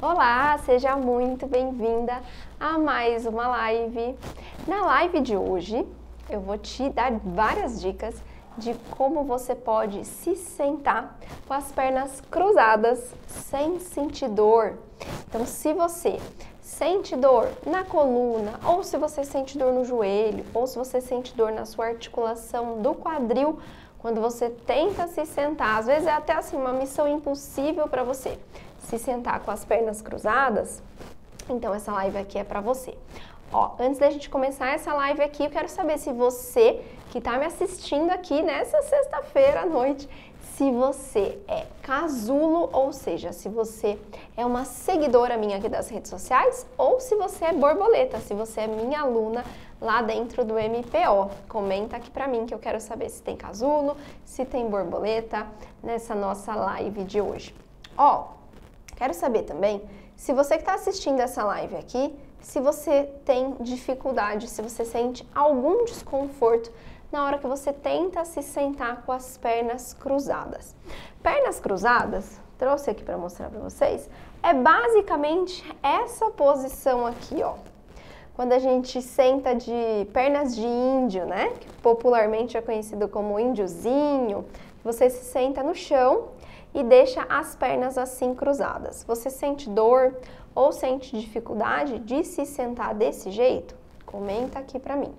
Olá, seja muito bem-vinda a mais uma live. Na live de hoje, eu vou te dar várias dicas de como você pode se sentar com as pernas cruzadas sem sentir dor. Então, se você sente dor na coluna, ou se você sente dor no joelho, ou se você sente dor na sua articulação do quadril, quando você tenta se sentar, às vezes é até assim uma missão impossível para você se sentar com as pernas cruzadas, então essa live aqui é para você. Ó, antes da gente começar essa live aqui, eu quero saber se você que está me assistindo aqui nessa sexta-feira à noite, se você é casulo, ou seja, se você é uma seguidora minha aqui das redes sociais, ou se você é borboleta, se você é minha aluna lá dentro do MPO. Comenta aqui pra mim que eu quero saber se tem casulo, se tem borboleta nessa nossa live de hoje. Ó, quero saber também se você que está assistindo essa live aqui, se você tem dificuldade, se você sente algum desconforto na hora que você tenta se sentar com as pernas cruzadas. Pernas cruzadas, trouxe aqui para mostrar para vocês, é basicamente essa posição aqui, ó. Quando a gente senta de pernas de índio, né? Que popularmente é conhecido como índiozinho, você se senta no chão e deixa as pernas assim cruzadas. Você sente dor ou sente dificuldade de se sentar desse jeito? Comenta aqui pra mim.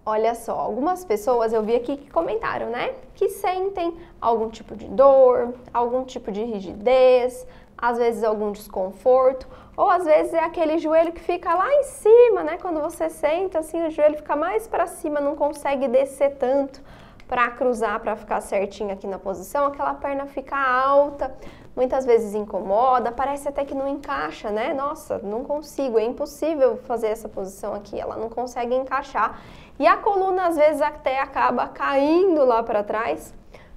Olha só, algumas pessoas eu vi aqui que comentaram, né? Que sentem algum tipo de dor, algum tipo de rigidez, às vezes algum desconforto, ou às vezes é aquele joelho que fica lá em cima, né? Quando você senta assim, o joelho fica mais para cima, não consegue descer tanto para cruzar, para ficar certinho aqui na posição, aquela perna fica alta, muitas vezes incomoda, parece até que não encaixa, né? Nossa, não consigo, é impossível fazer essa posição aqui, ela não consegue encaixar. E a coluna às vezes até acaba caindo lá para trás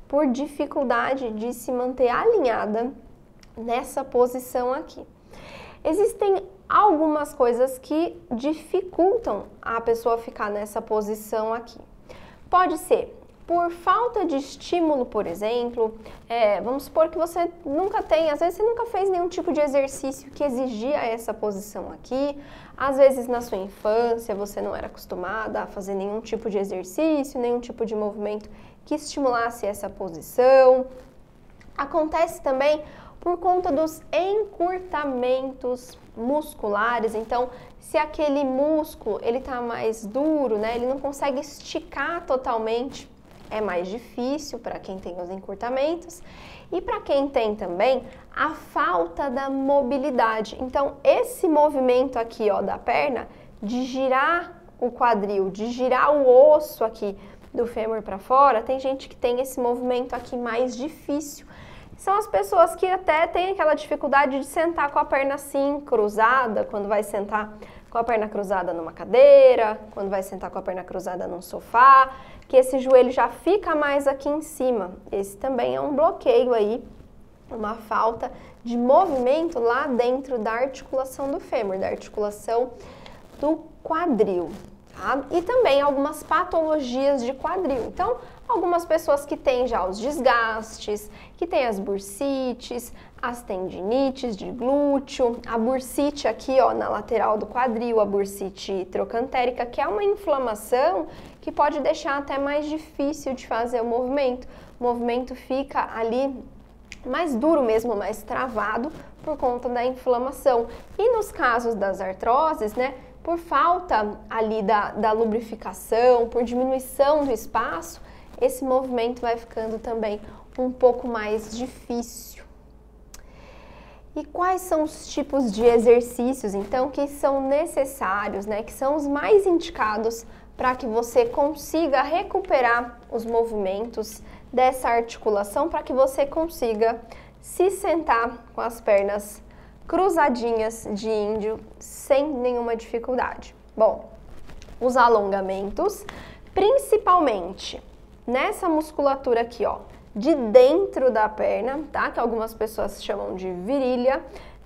por dificuldade de se manter alinhada nessa posição aqui. Existem algumas coisas que dificultam a pessoa ficar nessa posição aqui. Pode ser por falta de estímulo, por exemplo, vamos supor que você nunca tem, às vezes você nunca fez nenhum tipo de exercício que exigia essa posição aqui, às vezes na sua infância você não era acostumada a fazer nenhum tipo de exercício, nenhum tipo de movimento que estimulasse essa posição. Acontece também por conta dos encurtamentos musculares, então se aquele músculo ele tá mais duro, né, ele não consegue esticar totalmente, é mais difícil para quem tem os encurtamentos e para quem tem também a falta da mobilidade. Então, esse movimento aqui, ó, da perna, de girar o quadril, de girar o osso aqui do fêmur para fora, tem gente que tem esse movimento aqui mais difícil. São as pessoas que até têm aquela dificuldade de sentar com a perna assim, cruzada, quando vai sentar com a perna cruzada numa cadeira, quando vai sentar com a perna cruzada num sofá, que esse joelho já fica mais aqui em cima. Esse também é um bloqueio aí, uma falta de movimento lá dentro da articulação do fêmur, da articulação do quadril, tá? E também algumas patologias de quadril. Então, algumas pessoas que têm já os desgastes, que têm as bursites, as tendinites de glúteo, a bursite aqui, ó, na lateral do quadril, a bursite trocantérica, que é uma inflamação que pode deixar até mais difícil de fazer o movimento. O movimento fica ali mais duro mesmo, mais travado por conta da inflamação. E nos casos das artroses, né, por falta ali da lubrificação, por diminuição do espaço, esse movimento vai ficando também um pouco mais difícil. E quais são os tipos de exercícios, então, que são necessários, né, que são os mais indicados para que você consiga recuperar os movimentos dessa articulação, para que você consiga se sentar com as pernas cruzadinhas de índio sem nenhuma dificuldade? Bom, os alongamentos, principalmente nessa musculatura aqui, ó, de dentro da perna, tá? Que algumas pessoas chamam de virilha,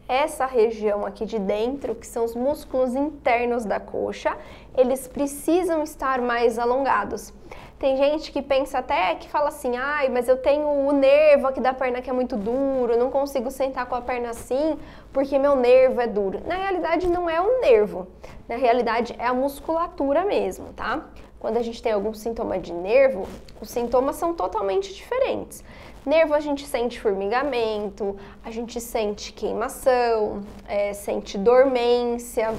essa região aqui de dentro, que são os músculos internos da coxa, eles precisam estar mais alongados. Tem gente que pensa até, que fala assim, ai, mas eu tenho o nervo aqui da perna que é muito duro, eu não consigo sentar com a perna assim, porque meu nervo é duro. Na realidade, não é o nervo, na realidade é a musculatura mesmo, tá? Quando a gente tem algum sintoma de nervo, os sintomas são totalmente diferentes. Nervo a gente sente formigamento, a gente sente queimação, sente dormência.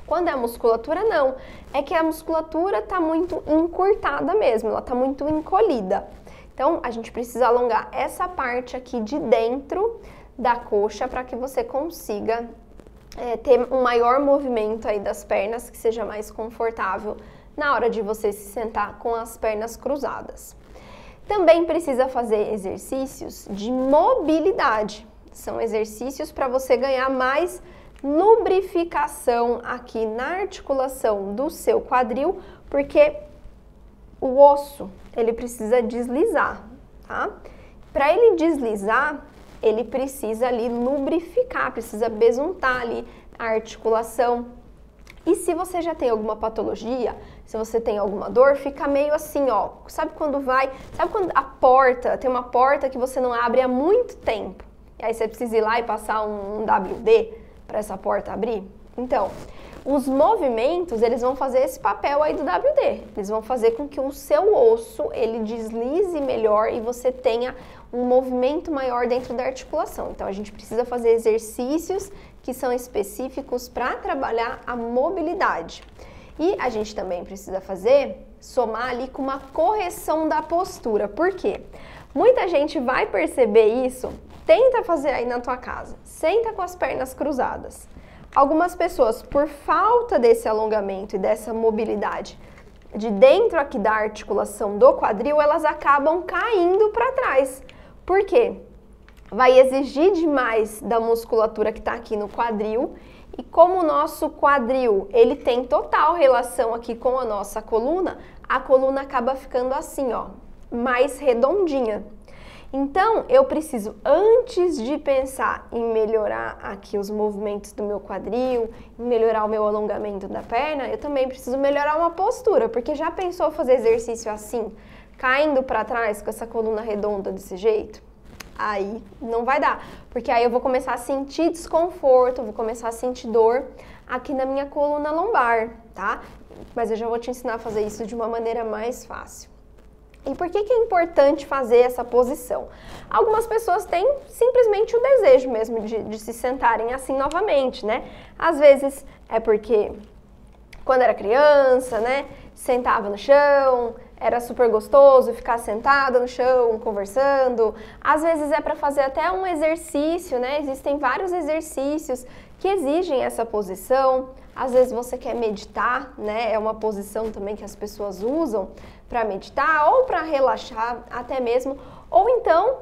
Quando é a musculatura, não. É que a musculatura está muito encurtada mesmo, ela está muito encolhida. Então, a gente precisa alongar essa parte aqui de dentro da coxa para que você consiga ter um maior movimento aí das pernas, que seja mais confortável na hora de você se sentar com as pernas cruzadas. Também precisa fazer exercícios de mobilidade. São exercícios para você ganhar mais lubrificação aqui na articulação do seu quadril, porque o osso, ele precisa deslizar, tá? Para ele deslizar, ele precisa ali lubrificar, precisa besuntar ali a articulação. E se você já tem alguma patologia, se você tem alguma dor, fica meio assim, ó, sabe quando a porta, tem uma porta que você não abre há muito tempo, e aí você precisa ir lá e passar um WD para essa porta abrir? Então, os movimentos, eles vão fazer esse papel aí do WD, eles vão fazer com que o seu osso, ele deslize melhor e você tenha um movimento maior dentro da articulação. Então, a gente precisa fazer exercícios que são específicos para trabalhar a mobilidade. E a gente também precisa somar ali com uma correção da postura. Por quê? Muita gente vai perceber isso, tenta fazer aí na tua casa, senta com as pernas cruzadas. Algumas pessoas, por falta desse alongamento e dessa mobilidade de dentro aqui da articulação do quadril, elas acabam caindo para trás. Por quê? Vai exigir demais da musculatura que está aqui no quadril, e como o nosso quadril, ele tem total relação aqui com a nossa coluna, a coluna acaba ficando assim, ó, mais redondinha. Então, eu preciso, antes de pensar em melhorar aqui os movimentos do meu quadril, em melhorar o meu alongamento da perna, eu também preciso melhorar uma postura, porque já pensou fazer exercício assim, caindo para trás com essa coluna redonda desse jeito? Aí não vai dar, porque aí eu vou começar a sentir desconforto, vou começar a sentir dor aqui na minha coluna lombar, tá? Mas eu já vou te ensinar a fazer isso de uma maneira mais fácil. E por que é importante fazer essa posição? Algumas pessoas têm simplesmente o desejo mesmo de se sentarem assim novamente, né? Às vezes é porque quando era criança, né, sentava no chão, era super gostoso ficar sentada no chão, conversando. Às vezes é para fazer até um exercício, né? Existem vários exercícios que exigem essa posição. Às vezes você quer meditar, né? É uma posição também que as pessoas usam para meditar ou para relaxar até mesmo. Ou então,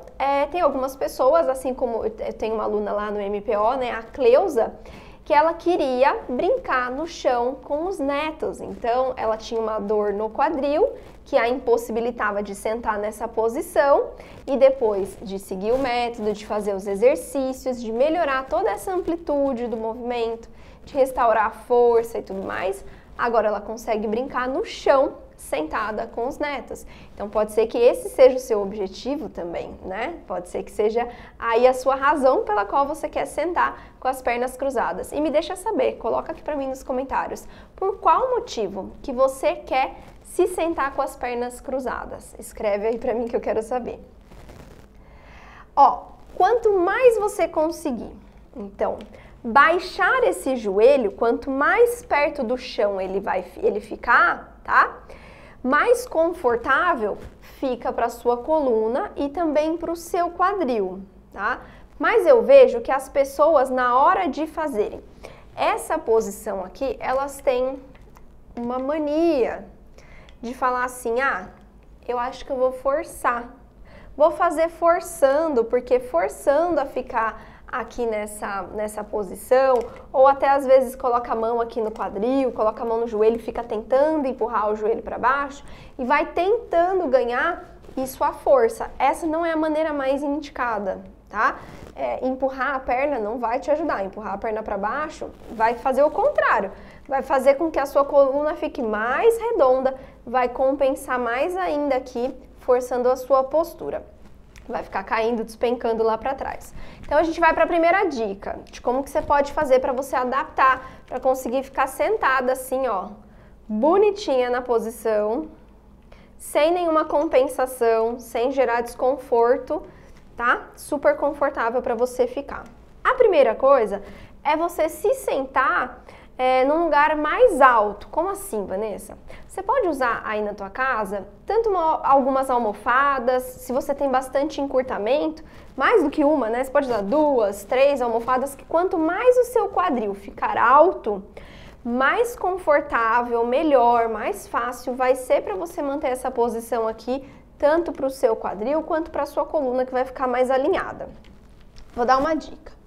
tem algumas pessoas, assim como eu tenho uma aluna lá no MPO, né, a Cleusa, que ela queria brincar no chão com os netos. Então, ela tinha uma dor no quadril, que a impossibilitava de sentar nessa posição, e depois de seguir o método, de fazer os exercícios, de melhorar toda essa amplitude do movimento, de restaurar a força e tudo mais, agora ela consegue brincar no chão, sentada com os netos. Então pode ser que esse seja o seu objetivo também, né? Pode ser que seja aí a sua razão pela qual você quer sentar com as pernas cruzadas. E me deixa saber, coloca aqui para mim nos comentários, por qual motivo que você quer se sentar com as pernas cruzadas? Escreve aí para mim que eu quero saber. Ó, quanto mais você conseguir, então, baixar esse joelho, quanto mais perto do chão ele ficar, tá? Mais confortável fica para sua coluna e também para o seu quadril, tá? Mas eu vejo que as pessoas, na hora de fazerem essa posição aqui, elas têm uma mania de falar assim, ah, eu acho que eu vou forçar. Vou fazer forçando, porque forçando a ficar aqui nessa posição, ou até às vezes coloca a mão aqui no quadril, coloca a mão no joelho e fica tentando empurrar o joelho para baixo e vai tentando ganhar isso à força. Essa não é a maneira mais indicada, tá? Empurrar a perna não vai te ajudar. Empurrar a perna para baixo vai fazer o contrário. Vai fazer com que a sua coluna fique mais redonda, vai compensar mais ainda aqui, forçando a sua postura. Vai ficar caindo, despencando lá para trás. Então a gente vai para a primeira dica de como que você pode fazer para você adaptar, para conseguir ficar sentada assim, ó, bonitinha na posição, sem nenhuma compensação, sem gerar desconforto, tá? Super confortável para você ficar. A primeira coisa é você se sentar num lugar mais alto. Como assim, Vanessa? Você pode usar aí na tua casa tanto algumas almofadas, se você tem bastante encurtamento, mais do que uma, né? Você pode usar 2, 3 almofadas, que quanto mais o seu quadril ficar alto, mais confortável, melhor, mais fácil vai ser para você manter essa posição aqui, tanto para o seu quadril quanto para a sua coluna, que vai ficar mais alinhada. Vou dar uma dica.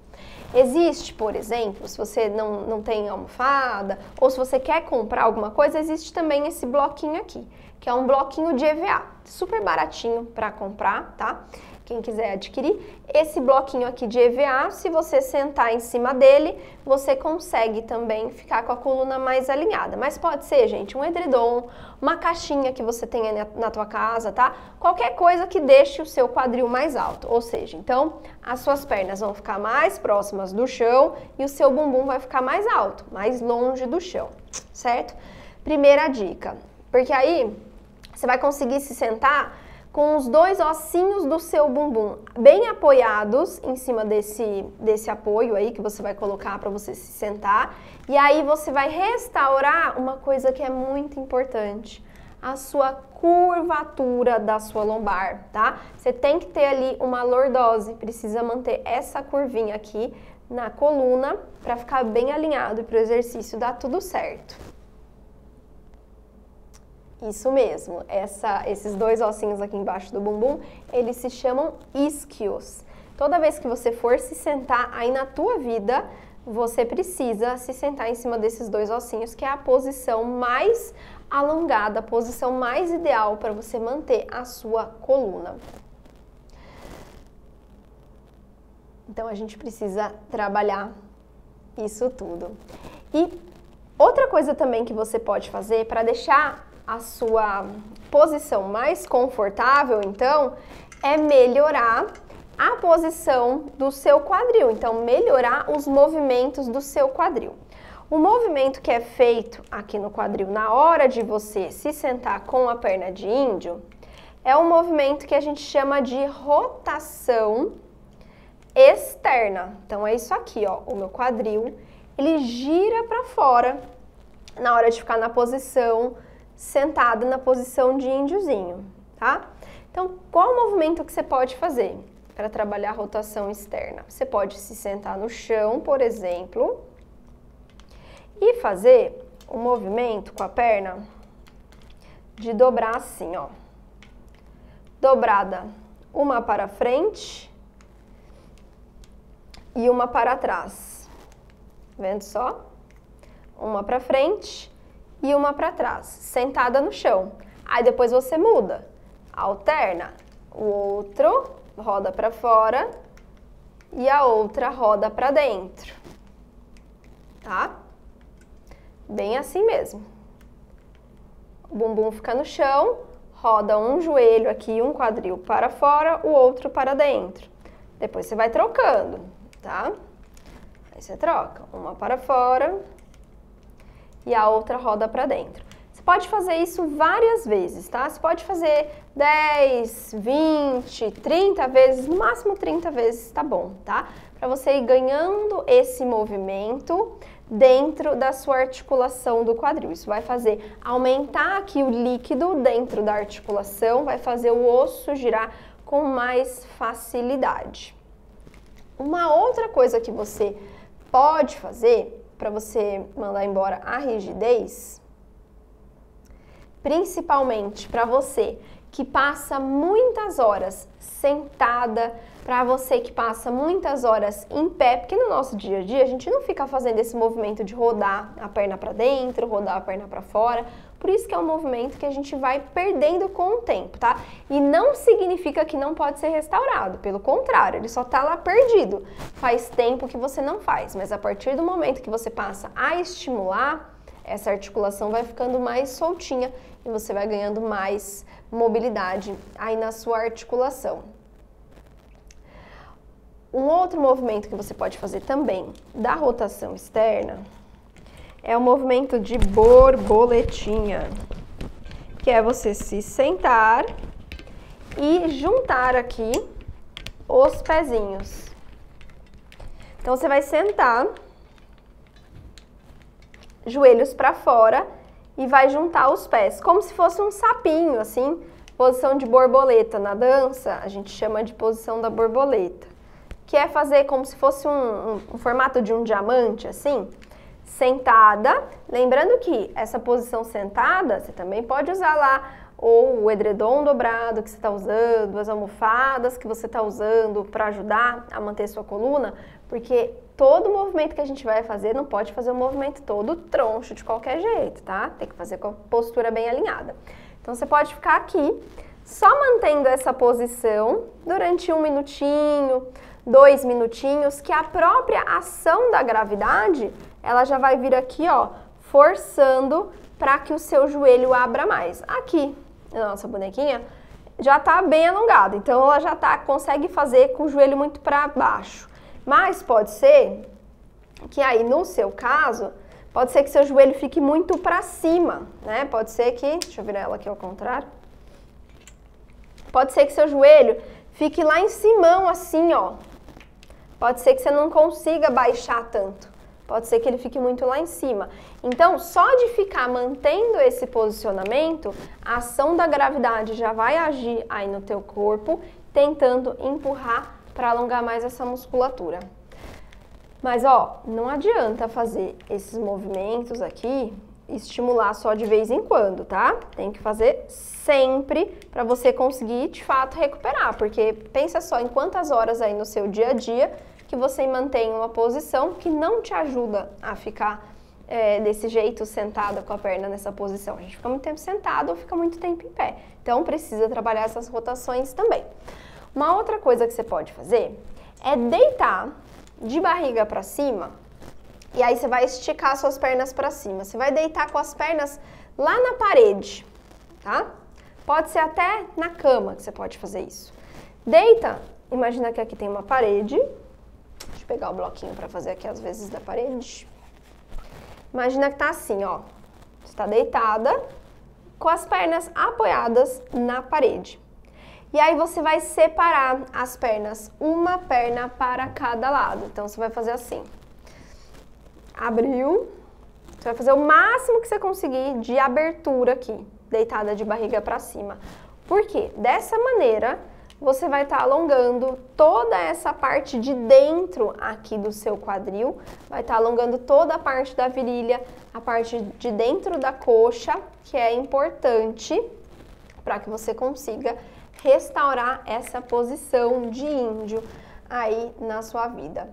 Existe, por exemplo, se você não tem almofada ou se você quer comprar alguma coisa, existe também esse bloquinho aqui, que é um bloquinho de EVA, super baratinho para comprar, tá? Quem quiser adquirir, esse bloquinho aqui de EVA, se você sentar em cima dele, você consegue também ficar com a coluna mais alinhada. Mas pode ser, gente, um edredom, uma caixinha que você tenha na tua casa, tá? Qualquer coisa que deixe o seu quadril mais alto. Ou seja, então, as suas pernas vão ficar mais próximas do chão e o seu bumbum vai ficar mais alto, mais longe do chão, certo? Primeira dica, porque aí você vai conseguir se sentar com os 2 ossinhos do seu bumbum bem apoiados em cima desse apoio aí que você vai colocar para você se sentar. E aí você vai restaurar uma coisa que é muito importante, a sua curvatura da sua lombar, tá? Você tem que ter ali uma lordose, precisa manter essa curvinha aqui na coluna para ficar bem alinhado e para o exercício dar tudo certo. Isso mesmo, esses 2 ossinhos aqui embaixo do bumbum, eles se chamam isquios. Toda vez que você for se sentar aí na tua vida, você precisa se sentar em cima desses 2 ossinhos, que é a posição mais alongada, a posição mais ideal para você manter a sua coluna. Então a gente precisa trabalhar isso tudo. E outra coisa também que você pode fazer para deixar a sua posição mais confortável, então, é melhorar a posição do seu quadril. Então, melhorar os movimentos do seu quadril. O movimento que é feito aqui no quadril na hora de você se sentar com a perna de índio é um movimento que a gente chama de rotação externa. Então, é isso aqui, ó, o meu quadril, ele gira para fora na hora de ficar na posição sentada, na posição de índiozinho, tá? Então, qual o movimento que você pode fazer para trabalhar a rotação externa? Você pode se sentar no chão, por exemplo, e fazer o movimento com a perna de dobrar assim, ó. Dobrada, uma para frente e uma para trás. Vendo só? Uma para frente e uma para trás, sentada no chão. Aí depois você muda, alterna. O outro roda para fora e a outra roda para dentro, tá? Bem assim mesmo. O bumbum fica no chão, roda um joelho aqui, um quadril para fora, o outro para dentro. Depois você vai trocando, tá? Aí você troca, uma para fora e a outra roda para dentro. Você pode fazer isso várias vezes, tá? Você pode fazer 10, 20, 30 vezes, no máximo 30 vezes tá bom, tá? Para você ir ganhando esse movimento dentro da sua articulação do quadril. Isso vai fazer aumentar aqui o líquido dentro da articulação, vai fazer o osso girar com mais facilidade. Uma outra coisa que você pode fazer para você mandar embora a rigidez, principalmente para você que passa muitas horas sentada, para você que passa muitas horas em pé, porque no nosso dia a dia a gente não fica fazendo esse movimento de rodar a perna para dentro, rodar a perna para fora, Por isso que é um movimento que a gente vai perdendo com o tempo, tá? E não significa que não pode ser restaurado, pelo contrário, ele só tá lá perdido. Faz tempo que você não faz, mas a partir do momento que você passa a estimular, essa articulação vai ficando mais soltinha e você vai ganhando mais mobilidade aí na sua articulação. Um outro movimento que você pode fazer também da rotação externa é o movimento de borboletinha, que é você se sentar e juntar aqui os pezinhos. Então você vai sentar, joelhos para fora e vai juntar os pés, como se fosse um sapinho, assim, posição de borboleta. Na dança, a gente chama de posição da borboleta, que é fazer como se fosse um formato de um diamante, assim, sentada. Lembrando que essa posição sentada, você também pode usar lá ou o edredom dobrado que você está usando, as almofadas que você está usando para ajudar a manter sua coluna, porque todo movimento que a gente vai fazer não pode fazer um movimento todo troncho de qualquer jeito, tá? Tem que fazer com a postura bem alinhada. Então você pode ficar aqui, só mantendo essa posição durante 1 minutinho, 2 minutinhos, que a própria ação da gravidade, ela já vai vir aqui, ó, forçando para que o seu joelho abra mais. Aqui, a nossa bonequinha já tá bem alongada, então ela já consegue fazer com o joelho muito para baixo. Mas pode ser que aí, no seu caso, pode ser que seu joelho fique muito para cima, né? Pode ser que, deixa eu virar ela aqui ao contrário. Pode ser que seu joelho fique lá em cima, assim, ó. Pode ser que você não consiga baixar tanto. Pode ser que ele fique muito lá em cima. Então, só de ficar mantendo esse posicionamento, a ação da gravidade já vai agir aí no teu corpo, tentando empurrar para alongar mais essa musculatura. Mas, ó, não adianta fazer esses movimentos aqui, estimular só de vez em quando, tá? Tem que fazer sempre para você conseguir, de fato, recuperar. Porque pensa só em quantas horas aí no seu dia a dia que você mantém uma posição que não te ajuda a ficar desse jeito, sentada com a perna nessa posição. A gente fica muito tempo sentado ou fica muito tempo em pé. Então, precisa trabalhar essas rotações também. Uma outra coisa que você pode fazer é deitar de barriga para cima e aí você vai esticar suas pernas para cima. Você vai deitar com as pernas lá na parede, tá? Pode ser até na cama que você pode fazer isso. Deita, imagina que aqui tem uma parede. Deixa eu pegar o bloquinho para fazer aqui as vezes da parede. Imagina que tá assim, ó. Você está deitada com as pernas apoiadas na parede. E aí você vai separar as pernas, uma perna para cada lado. Então você vai fazer assim. Abriu. Você vai fazer o máximo que você conseguir de abertura aqui, deitada de barriga para cima. Por quê? Dessa maneira, você vai estar alongando toda essa parte de dentro aqui do seu quadril, vai estar alongando toda a parte da virilha, a parte de dentro da coxa, que é importante para que você consiga restaurar essa posição de índio aí na sua vida.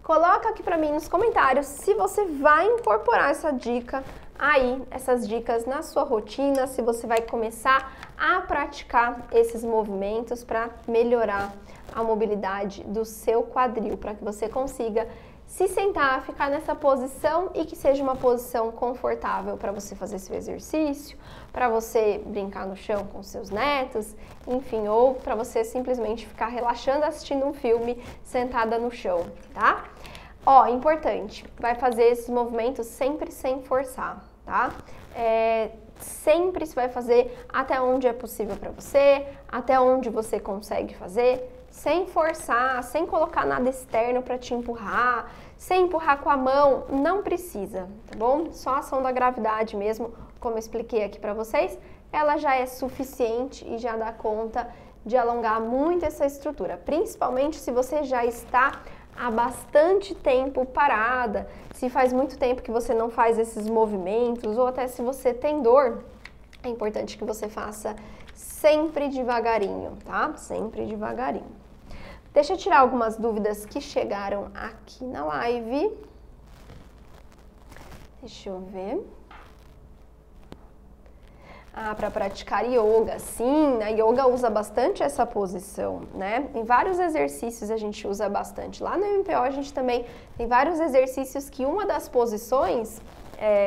Coloca aqui para mim nos comentários se você vai incorporar essa dica aí, essas dicas na sua rotina, se você vai começar a praticar esses movimentos para melhorar a mobilidade do seu quadril, para que você consiga se sentar, ficar nessa posição e que seja uma posição confortável para você fazer seu exercício, para você brincar no chão com seus netos, enfim, ou para você simplesmente ficar relaxando assistindo um filme sentada no chão, tá? Ó, importante, vai fazer esses movimentos sempre sem forçar, tá? Sempre se vai fazer até onde é possível para você, até onde você consegue fazer, sem forçar, sem colocar nada externo para te empurrar, sem empurrar com a mão, não precisa, tá bom? Só a ação da gravidade mesmo, como eu expliquei aqui para vocês, ela já é suficiente e já dá conta de alongar muito essa estrutura, principalmente se você já está há bastante tempo parada, se faz muito tempo que você não faz esses movimentos, ou até se você tem dor, é importante que você faça sempre devagarinho, tá? Sempre devagarinho. Deixa eu tirar algumas dúvidas que chegaram aqui na live. Deixa eu ver. Ah, para praticar yoga, sim, a yoga usa bastante essa posição, né? Em vários exercícios a gente usa bastante. Lá no MPO a gente também tem vários exercícios que uma das posições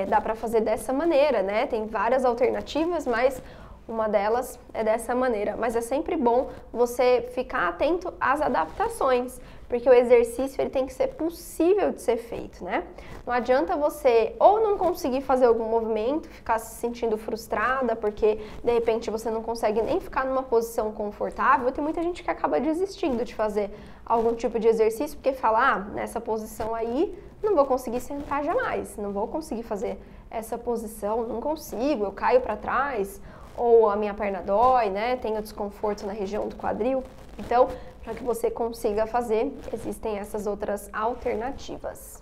dá para fazer dessa maneira, né? Tem várias alternativas, mas uma delas é dessa maneira. Mas é sempre bom você ficar atento às adaptações, porque o exercício ele tem que ser possível de ser feito, né? Não adianta você ou não conseguir fazer algum movimento, ficar se sentindo frustrada, porque de repente você não consegue nem ficar numa posição confortável. Tem muita gente que acaba desistindo de fazer algum tipo de exercício, porque fala, ah, nessa posição aí não vou conseguir sentar jamais, não vou conseguir fazer essa posição, não consigo, eu caio para trás, ou a minha perna dói, né? Tenho desconforto na região do quadril. Então, para que você consiga fazer, existem essas outras alternativas.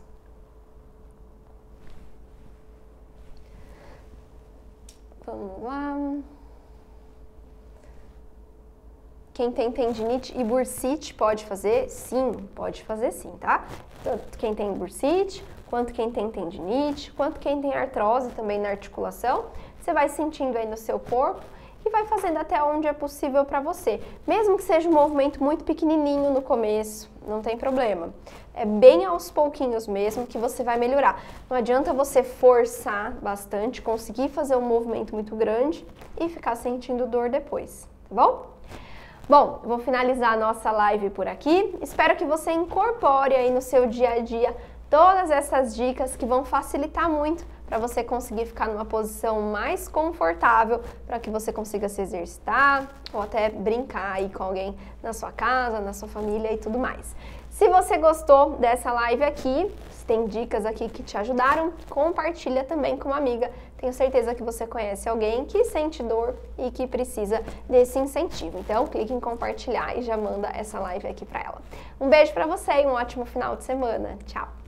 Vamos lá. Quem tem tendinite e bursite pode fazer? Sim, pode fazer sim, tá? Tanto quem tem bursite, quanto quem tem tendinite, quanto quem tem artrose também na articulação. Você vai sentindo aí no seu corpo e vai fazendo até onde é possível para você. Mesmo que seja um movimento muito pequenininho no começo, não tem problema. É bem aos pouquinhos mesmo que você vai melhorar. Não adianta você forçar bastante, conseguir fazer um movimento muito grande e ficar sentindo dor depois, tá bom? Bom, eu vou finalizar a nossa live por aqui. Espero que você incorpore aí no seu dia a dia todas essas dicas que vão facilitar muito para você conseguir ficar numa posição mais confortável, para que você consiga se exercitar ou até brincar aí com alguém na sua casa, na sua família e tudo mais. Se você gostou dessa live aqui, se tem dicas aqui que te ajudaram, compartilha também com uma amiga. Tenho certeza que você conhece alguém que sente dor e que precisa desse incentivo. Então, clique em compartilhar e já manda essa live aqui para ela. Um beijo para você e um ótimo final de semana. Tchau!